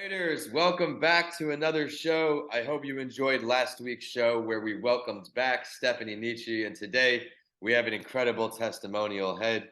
Writers, welcome back to another show. I hope you enjoyed last week's show where we welcomed back Stephanie Nietzsche, and today we have an incredible testimonial ahead.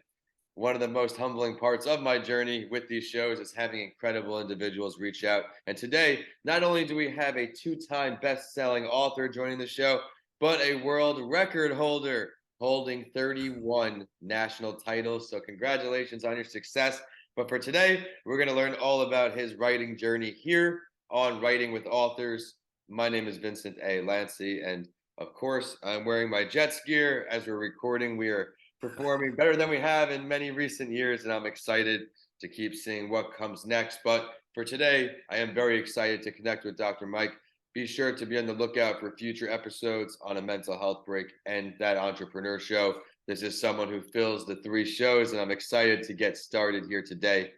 One of the most humbling parts of my journey with these shows is having incredible individuals reach out. And today, not only do we have a two-time best-selling author joining the show, but a world record holder holding 31 national titles. So congratulations on your success. But for today, we're going to learn all about his writing journey here on Writing with Authors. My name is Vincent A. Lanci, and of course, I'm wearing my Jets gear. As we're recording, we are performing better than we have in many recent years, and I'm excited to keep seeing what comes next. But for today, I am very excited to connect with Dr. Mike. Be sure to be on the lookout for future episodes on A Mental Health Break and That Entrepreneur Show. This is someone who fills the three shows, and I'm excited to get started here today.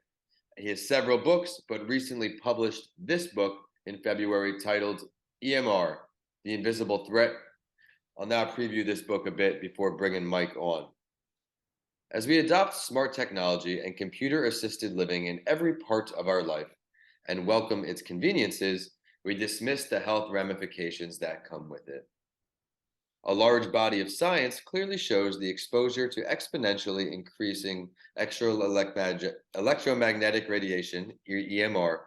He has several books, but recently published this book in February titled EMR, The Invisible Threat. I'll now preview this book a bit before bringing Mike on. As we adopt smart technology and computer-assisted living in every part of our life and welcome its conveniences, we dismiss the health ramifications that come with it. A large body of science clearly shows the exposure to exponentially increasing electromagnetic radiation, EMR,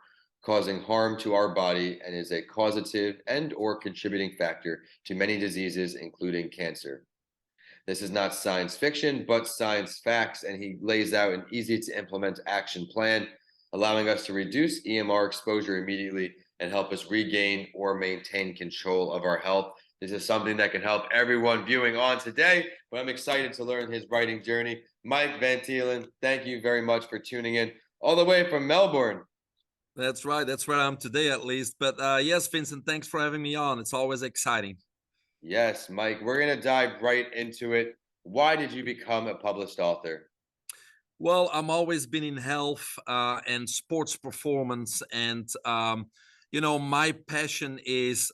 causing harm to our body and is a causative and/or contributing factor to many diseases, including cancer. This is not science fiction, but science facts, and he lays out an easy-to-implement action plan, allowing us to reduce EMR exposure immediately and help us regain or maintain control of our health. This is something that can help everyone viewing on today, but I'm excited to learn his writing journey. Mike Van Thielan, thank you very much for tuning in all the way from Melbourne. That's right. That's where I'm today, at least. But yes, Vincent, thanks for having me on. It's always exciting. Yes, Mike, we're going to dive right into it. Why did you become a published author? Well, I'm always been in health and sports performance, and my passion is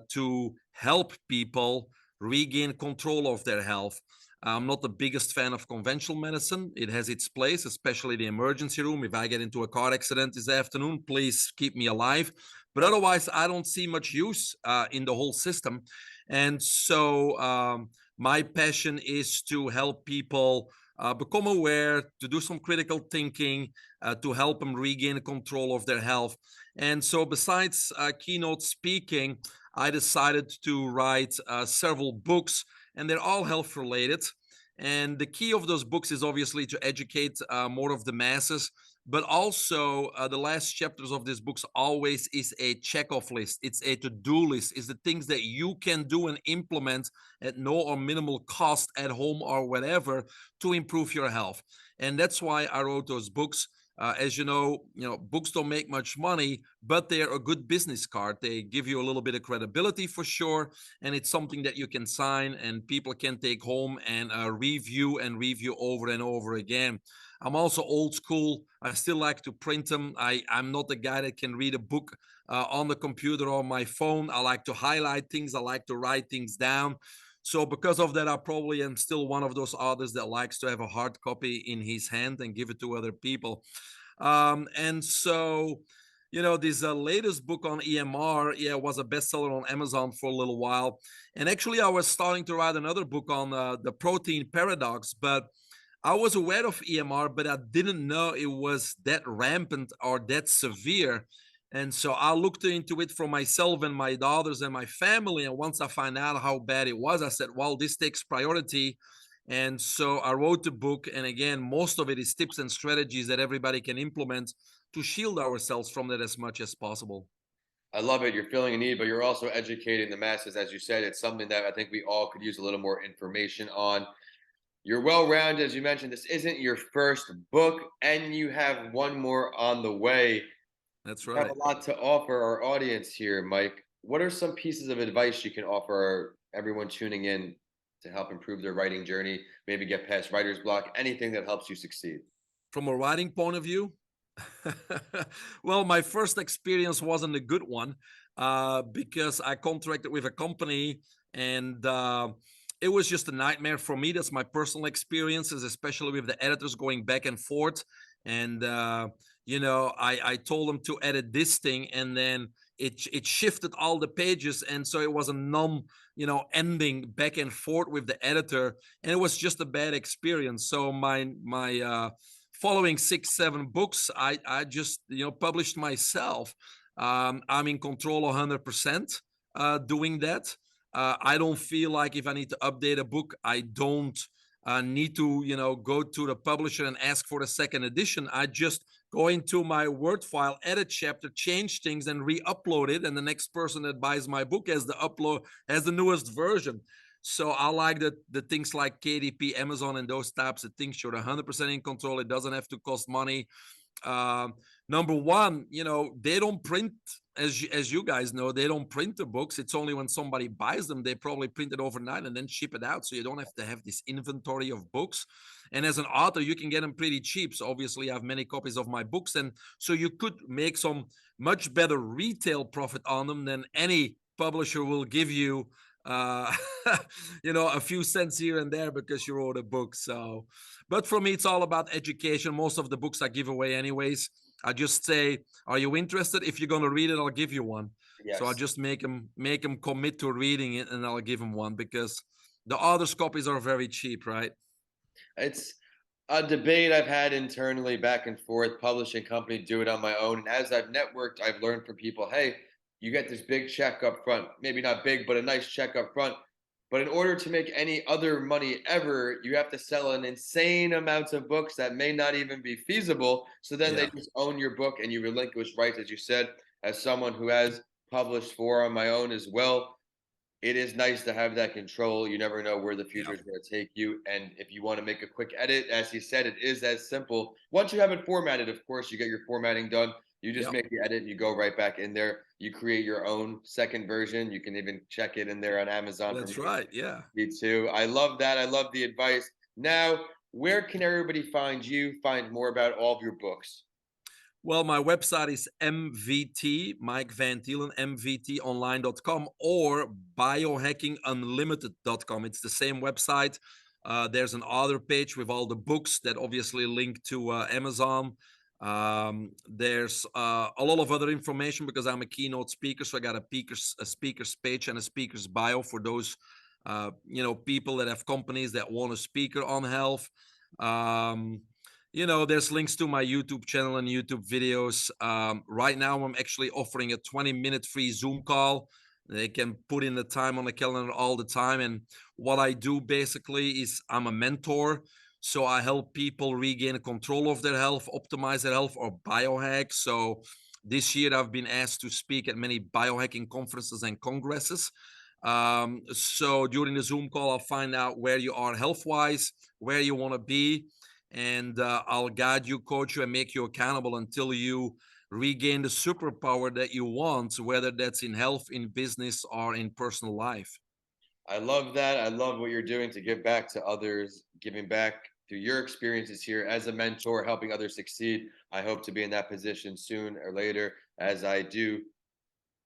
to help people regain control of their health. I'm not the biggest fan of conventional medicine. It has its place, especially the emergency room. If I get into a car accident this afternoon, please keep me alive. But otherwise, I don't see much use in the whole system. And so my passion is to help people become aware, to do some critical thinking, to help them regain control of their health. And so, besides keynote speaking, I decided to write several books, and they're all health related. And the key of those books is obviously to educate more of the masses, but also the last chapters of these books always is a check-off list. It's a to-do list. It's the things that you can do and implement at no or minimal cost at home or whatever to improve your health. And that's why I wrote those books. As books don't make much money, but they're a good business card. They give you a little bit of credibility for sure, and it's something that you can sign and people can take home and review over and over again. I'm also old school. I still like to print them. I'm not the guy that can read a book on the computer or my phone. I like to highlight things. I like to write things down. So because of that, I probably am still one of those authors that likes to have a hard copy in his hand and give it to other people. And so, this latest book on EMR, was a bestseller on Amazon for a little while. And actually, I was starting to write another book on the protein paradox, but I was aware of EMR, but I didn't know it was that rampant or that severe. And so I looked into it for myself and my daughters and my family. And once I found out how bad it was, I said, well, this takes priority. And so I wrote the book. And again, most of it is tips and strategies that everybody can implement to shield ourselves from that as much as possible. I love it. You're filling a need, but you're also educating the masses. As you said, it's something that I think we all could use a little more information on. You're well-rounded, as you mentioned. This isn't your first book, and you have one more on the way. That's You have right. a lot to offer our audience here, Mike. What are some pieces of advice you can offer everyone tuning in to help improve their writing journey, maybe get past writer's block, anything that helps you succeed? From a writing point of view, well, my first experience wasn't a good one because I contracted with a company and it was just a nightmare for me. That's my personal experiences, especially with the editors going back and forth. And, I told them to edit this thing, and then it shifted all the pages, and so it was a ending back and forth with the editor, and it was just a bad experience. So my following 6-7 books, I just published myself. I'm in control 100% doing that. I don't feel like if I need to update a book, I don't need to go to the publisher and ask for a second edition. I just go into my Word file, edit chapter, change things, and re-upload it, and the next person that buys my book has the newest version. So I like the things like KDP, Amazon, and those types of things. You're 100% in control. It doesn't have to cost money. Number one, they don't print, as you guys know, they don't print the books. It's only when somebody buys them, they probably print it overnight and then ship it out. So you don't have to have this inventory of books. And as an author, you can get them pretty cheap. So obviously I have many copies of my books. And so you could make some much better retail profit on them than any publisher will give you, a few cents here and there because you wrote a book. So, but for me, it's all about education. Most of the books I give away anyways. I just say, are you interested? If you're going to read it, I'll give you one. So I Yes. just make them commit to reading it, and I'll give them one, because the author's copies are very cheap, right? It's a debate I've had internally back and forth, publishing company, do it on my own. And as I've networked, I've learned from people, hey, you get this big check up front, maybe not big, but a nice check up front. But in order to make any other money ever, you have to sell an insane amount of books that may not even be feasible. So then they Yeah, just own your book and you relinquish rights, as you said. As someone who has published 4 on my own as well, it is nice to have that control. You never know where the yeah, future is going to take you. And if you want to make a quick edit, as he said, it is as simple. Once you have it formatted, of course, you get your formatting done. You just yeah. make the edit and you go right back in there. You create your own second version. You can even check it in there on Amazon for That's right. Yeah. me too. I love that. I love the advice. Now, where can everybody find you, find more about all of your books? Well, my website is MVT, Mike Van Thielan, mvtonline.com, or biohackingunlimited.com. It's the same website. There's an author page with all the books that obviously link to Amazon. There's a lot of other information because I'm a keynote speaker. So I got a speaker's page and a speaker's bio for those, people that have companies that want a speaker on health. Um, there's links to my YouTube channel and YouTube videos. Right now, I'm actually offering a 20-minute free Zoom call. They can put in the time on the calendar all the time. And what I do basically is I'm a mentor. So I help people regain control of their health, optimize their health, or biohack. So this year, I've been asked to speak at many biohacking conferences and congresses. So during the Zoom call, I'll find out where you are health-wise, where you want to be, and I'll guide you, coach you, and make you accountable until you regain the superpower that you want, whether that's in health, in business, or in personal life. I love that. I love what you're doing to give back to others, giving back through your experiences here as a mentor, helping others succeed. I hope to be in that position soon or later as I do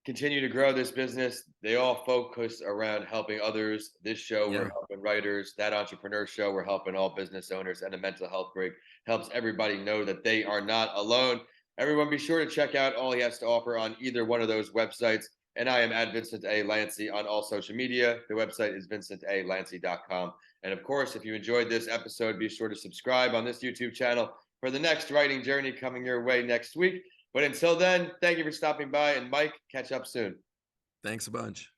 continue to grow this business. They all focus around helping others. This show, we're Yeah, helping writers. That entrepreneur show, we're helping all business owners. And the mental health break helps everybody know that they are not alone. Everyone, be sure to check out all he has to offer on either one of those websites. And I am at Vincent A. Lanci on all social media. The website is vincentalanci.com. And of course, if you enjoyed this episode, be sure to subscribe on this YouTube channel for the next writing journey coming your way next week. But until then, thank you for stopping by. And Mike, catch up soon. thanks a bunch.